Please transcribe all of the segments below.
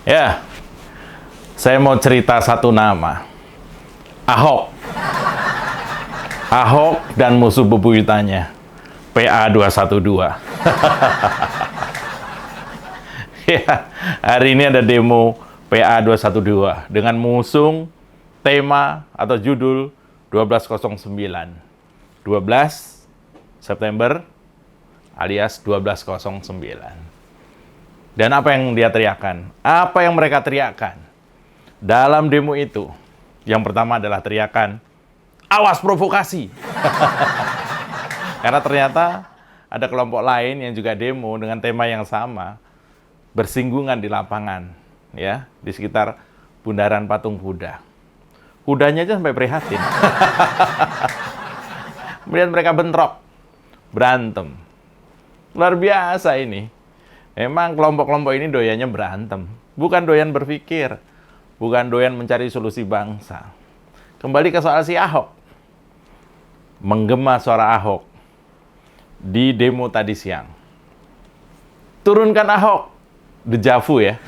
Ya, saya mau cerita satu nama. Ahok. Ahok dan musuh bebuyutannya. PA212. Ya, hari ini ada demo PA212 dengan mengusung tema atau judul 1209. 12 September alias 1209. Dan apa yang dia teriakkan? Apa yang mereka teriakkan? Dalam demo itu, yang pertama adalah teriakan, awas provokasi. Karena ternyata ada kelompok lain yang juga demo dengan tema yang sama, bersinggungan di lapangan, ya, di sekitar bundaran patung kuda. Kudanya aja sampai prihatin. Kemudian mereka bentrok, berantem. Luar biasa ini. Memang kelompok-kelompok ini doyannya berantem, bukan doyan berpikir, bukan doyan mencari solusi bangsa. Kembali ke soal si Ahok. Menggema suara Ahok di demo tadi siang. Turunkan Ahok. Dejavu ya.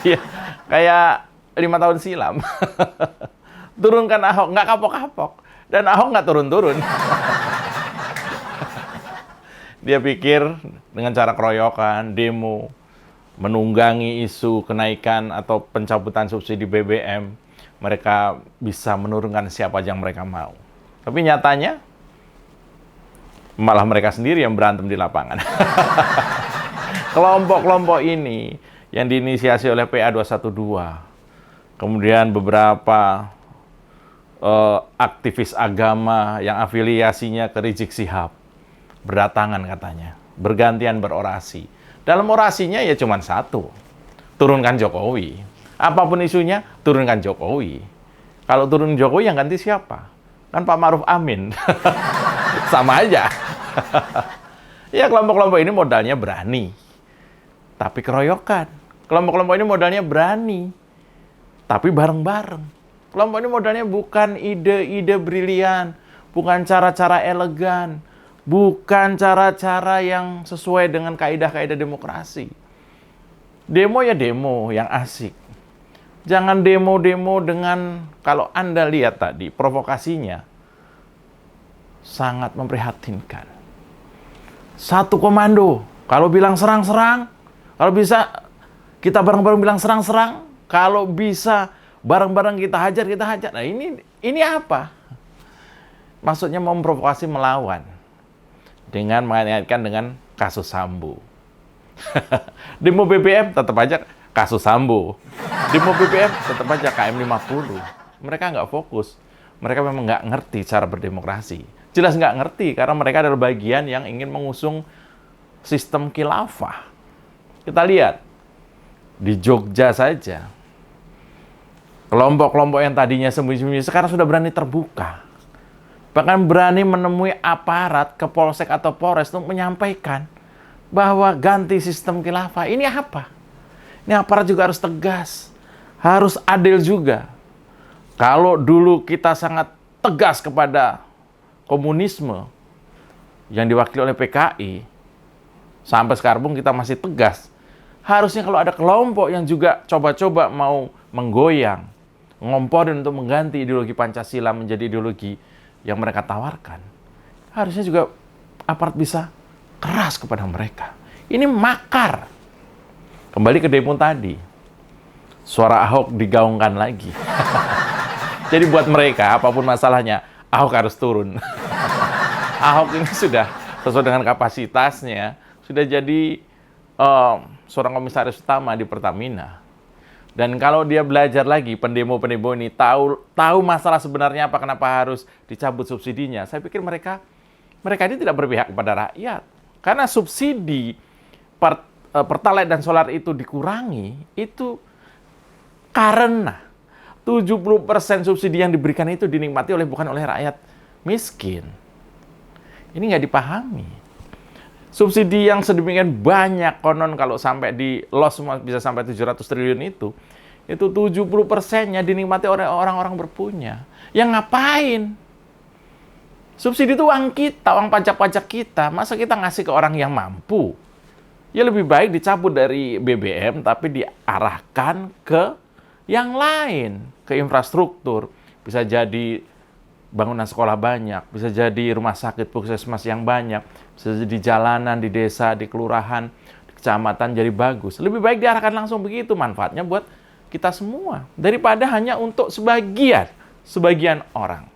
Ya, kayak 5 tahun silam. Turunkan Ahok, nggak kapok-kapok. Dan Ahok nggak turun-turun. Dia pikir dengan cara keroyokan, demo, menunggangi isu kenaikan atau pencabutan subsidi BBM, mereka bisa menurunkan siapa yang mereka mau. Tapi nyatanya, malah mereka sendiri yang berantem di lapangan. Kelompok-kelompok ini yang diinisiasi oleh PA212, kemudian beberapa aktivis agama yang afiliasinya ke Rizik Syihab, berdatangan katanya, bergantian berorasi. Dalam orasinya ya cuma satu, turunkan Jokowi. Apapun isunya, turunkan Jokowi. Kalau turun Jokowi yang ganti siapa? Kan Pak Ma'ruf Amin. Sama aja. Ya kelompok-kelompok ini modalnya berani, tapi keroyokan. Kelompok-kelompok ini modalnya berani, tapi bareng-bareng. Kelompok ini modalnya bukan ide-ide brilian, bukan cara-cara elegan, bukan cara-cara yang sesuai dengan kaidah-kaidah demokrasi. Demo ya demo yang asik. Jangan demo-demo dengan, kalau Anda lihat tadi, provokasinya sangat memprihatinkan. Satu komando, kalau bilang serang-serang, kalau bisa kita bareng-bareng bilang serang-serang, kalau bisa bareng-bareng kita hajar, kita hajar. Nah ini apa? Maksudnya memprovokasi melawan. Dengan mengaitkan dengan kasus Sambo. Demo BBM tetap aja kasus Sambo. Demo BBM tetap aja KM50. Mereka nggak fokus. Mereka memang nggak ngerti cara berdemokrasi. Jelas nggak ngerti, karena mereka adalah bagian yang ingin mengusung sistem khilafah. Kita lihat, di Jogja saja, kelompok-kelompok yang tadinya sembunyi-sembunyi, sekarang sudah berani terbuka. Bahkan berani menemui aparat ke Polsek atau Polres untuk menyampaikan bahwa ganti sistem khilafah. Ini apa? Ini aparat juga harus tegas, harus adil juga. Kalau dulu kita sangat tegas kepada komunisme yang diwakili oleh PKI, sampai sekarang pun kita masih tegas. Harusnya kalau ada kelompok yang juga coba-coba mau menggoyang, ngomporin untuk mengganti ideologi Pancasila menjadi ideologi yang mereka tawarkan, harusnya juga aparat bisa keras kepada mereka. Ini makar. Kembali ke demo tadi, suara Ahok digaungkan lagi. Jadi buat mereka, apapun masalahnya, Ahok harus turun. Ahok ini sudah sesuai dengan kapasitasnya, sudah jadi seorang komisaris utama di Pertamina. Dan kalau dia belajar lagi, pendemo-pendemo ini tahu masalah sebenarnya apa, kenapa harus dicabut subsidinya. Saya pikir mereka ini tidak berpihak kepada rakyat. Karena subsidi Pertalite dan solar itu dikurangi, itu karena 70% subsidi yang diberikan itu dinikmati bukan oleh rakyat miskin. Ini nggak dipahami. Subsidi yang sedemikian banyak, konon kalau sampai di loss bisa sampai 700 triliun itu 70%-nya dinikmati oleh orang-orang berpunya. Yang ngapain? Subsidi itu uang kita, uang pajak-pajak kita. Masa kita ngasih ke orang yang mampu? Ya lebih baik dicabut dari BBM tapi diarahkan ke yang lain, ke infrastruktur. Bisa jadi bangunan sekolah banyak, bisa jadi rumah sakit puskesmas yang banyak, bisa jadi jalanan di desa, di kelurahan, di kecamatan jadi bagus. Lebih baik diarahkan langsung begitu, manfaatnya buat kita semua daripada hanya untuk sebagian orang.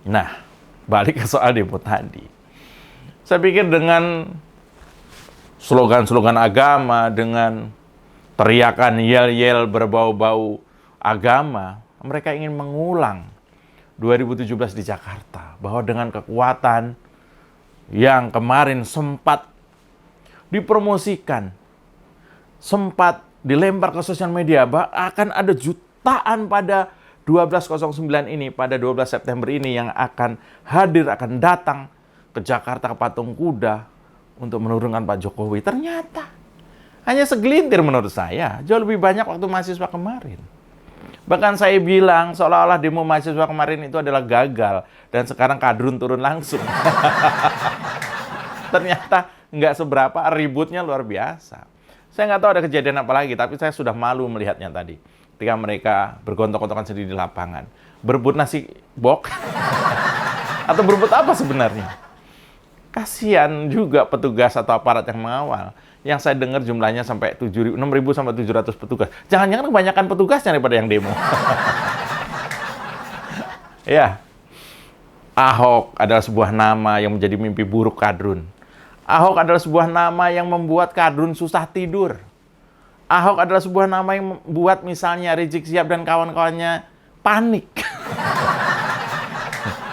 Nah, balik ke soal demo tadi. Saya pikir dengan slogan-slogan agama, dengan teriakan yel-yel berbau-bau agama, mereka ingin mengulang 2017 di Jakarta. Bahwa dengan kekuatan yang kemarin sempat dipromosikan, sempat dilempar ke sosial media, bahwa akan ada jutaan pada 12.09 ini, pada 12 September ini yang akan hadir, akan datang ke Jakarta, ke Patung Kuda untuk menurunkan Pak Jokowi. Ternyata hanya segelintir menurut saya, jauh lebih banyak waktu mahasiswa kemarin. Bahkan saya bilang seolah-olah demo mahasiswa kemarin itu adalah gagal dan sekarang kadrun turun langsung. Ternyata nggak seberapa, ributnya luar biasa. Saya nggak tahu ada kejadian apa lagi, tapi saya sudah malu melihatnya tadi. Ketika mereka bergontok-gontokan sendiri di lapangan. Berebut nasi bok? Atau berebut apa sebenarnya? Kasihan juga petugas atau aparat yang mengawal. Yang saya dengar jumlahnya sampai 6.000 sampai 700 petugas. Jangan-jangan kebanyakan petugasnya daripada yang demo. Ya, Ahok adalah sebuah nama yang menjadi mimpi buruk kadrun. Ahok adalah sebuah nama yang membuat kadrun susah tidur. Ahok adalah sebuah nama yang membuat misalnya Rizik Syihab dan kawan-kawannya panik.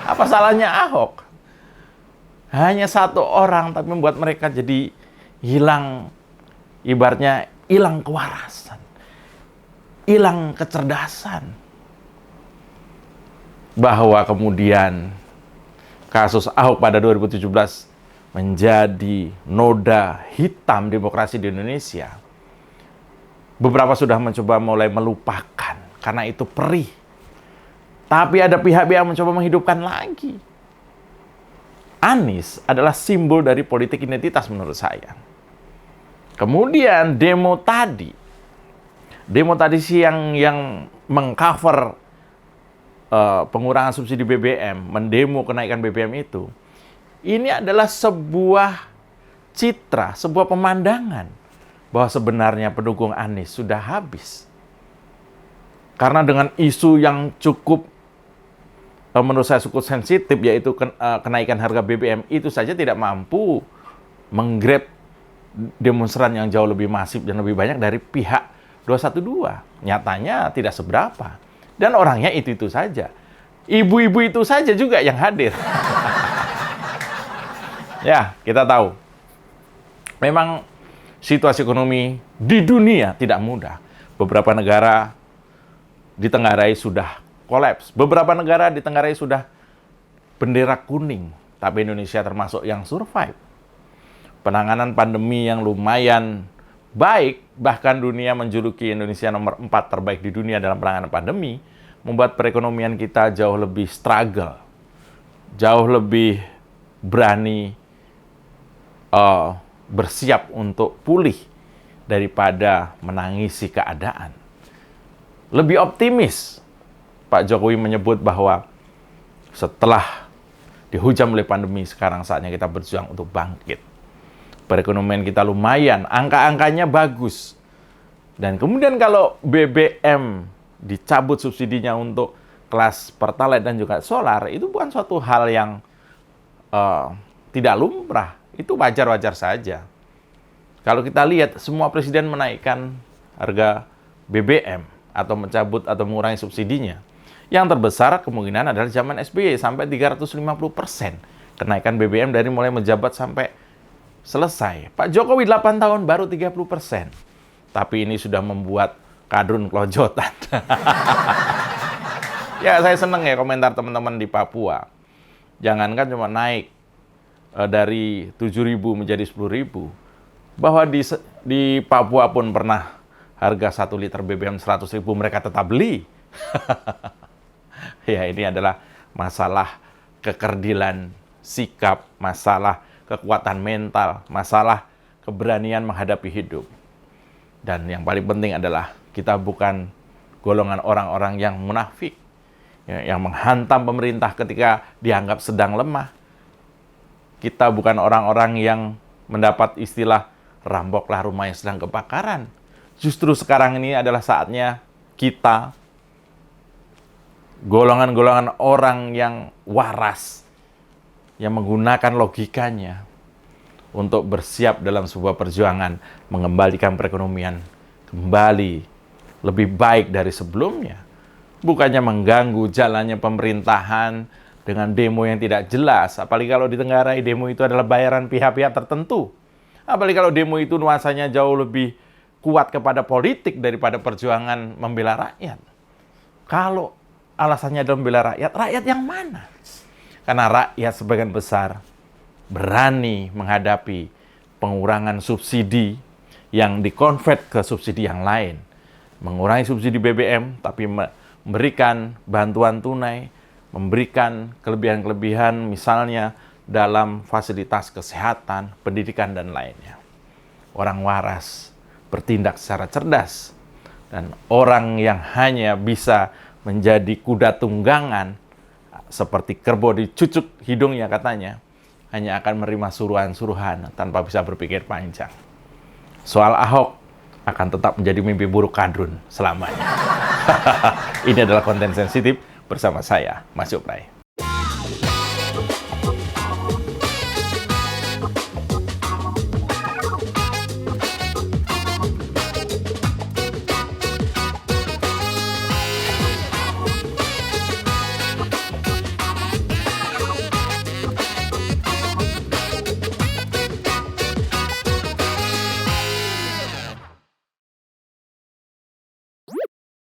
Apa salahnya Ahok? Hanya satu orang tapi membuat mereka jadi hilang, ibaratnya hilang kewarasan, hilang kecerdasan. Bahwa kemudian kasus Ahok pada 2017 menjadi noda hitam demokrasi di Indonesia. Beberapa sudah mencoba mulai melupakan karena itu perih. Tapi ada pihak-pihak yang mencoba menghidupkan lagi. Anies adalah simbol dari politik identitas menurut saya. Kemudian demo tadi sih yang mengcover pengurangan subsidi BBM, mendemo kenaikan BBM itu. Ini adalah sebuah citra, sebuah pemandangan bahwa sebenarnya pendukung Anies sudah habis. Karena dengan isu yang cukup menurut saya cukup sensitif, yaitu kenaikan harga BBM, itu saja tidak mampu menggrab demonstran yang jauh lebih masif dan lebih banyak dari pihak 212. Nyatanya tidak seberapa. Dan orangnya itu saja. Ibu-ibu itu saja juga yang hadir. Ya, kita tahu. Memang situasi ekonomi di dunia tidak mudah. Beberapa negara ditenggarai sudah kolaps. Beberapa negara ditenggarai sudah bendera kuning. Tapi Indonesia termasuk yang survive. Penanganan pandemi yang lumayan baik, bahkan dunia menjuluki Indonesia nomor 4 terbaik di dunia dalam penanganan pandemi, membuat perekonomian kita jauh lebih struggle, jauh lebih berani bersiap untuk pulih daripada menangisi keadaan. Lebih optimis, Pak Jokowi menyebut bahwa setelah dihujam oleh pandemi, sekarang saatnya kita berjuang untuk bangkit. Perekonomian kita lumayan, angka-angkanya bagus. Dan kemudian kalau BBM dicabut subsidinya untuk kelas Pertalite dan juga solar, itu bukan suatu hal yang tidak lumrah. Itu wajar-wajar saja. Kalau kita lihat, semua presiden menaikkan harga BBM atau mencabut atau mengurangi subsidinya. Yang terbesar kemungkinan adalah zaman SBY sampai 350% kenaikan BBM dari mulai menjabat sampai selesai. Pak Jokowi 8 tahun baru 30%. Tapi ini sudah membuat kadrun kelojotan. Ya, saya seneng ya komentar teman-teman di Papua. Jangankan cuma naik dari 7.000 menjadi 10.000. Bahwa di Papua pun pernah harga 1 liter BBM 100.000 mereka tetap beli. Ya, ini adalah masalah kekerdilan sikap, masalah kekuatan mental, masalah keberanian menghadapi hidup. Dan yang paling penting adalah kita bukan golongan orang-orang yang munafik, yang menghantam pemerintah ketika dianggap sedang lemah. Kita bukan orang-orang yang mendapat istilah rampoklah rumah yang sedang kebakaran. Justru sekarang ini adalah saatnya kita, golongan-golongan orang yang waras, yang menggunakan logikanya untuk bersiap dalam sebuah perjuangan mengembalikan perekonomian kembali lebih baik dari sebelumnya. Bukannya mengganggu jalannya pemerintahan dengan demo yang tidak jelas. Apalagi kalau ditenggarai demo itu adalah bayaran pihak-pihak tertentu. Apalagi kalau demo itu nuansanya jauh lebih kuat kepada politik daripada perjuangan membela rakyat. Kalau alasannya adalah membela rakyat, rakyat yang mana? Karena rakyat sebagian besar berani menghadapi pengurangan subsidi yang dikonvert ke subsidi yang lain. Mengurangi subsidi BBM, tapi memberikan bantuan tunai, memberikan kelebihan-kelebihan misalnya dalam fasilitas kesehatan, pendidikan, dan lainnya. Orang waras bertindak secara cerdas, dan orang yang hanya bisa menjadi kuda tunggangan seperti kerbau dicucuk hidungnya katanya, hanya akan menerima suruhan-suruhan tanpa bisa berpikir panjang. Soal Ahok akan tetap menjadi mimpi buruk kadrun selamanya. Ini adalah konten sensitif bersama saya, Mas Yoprai.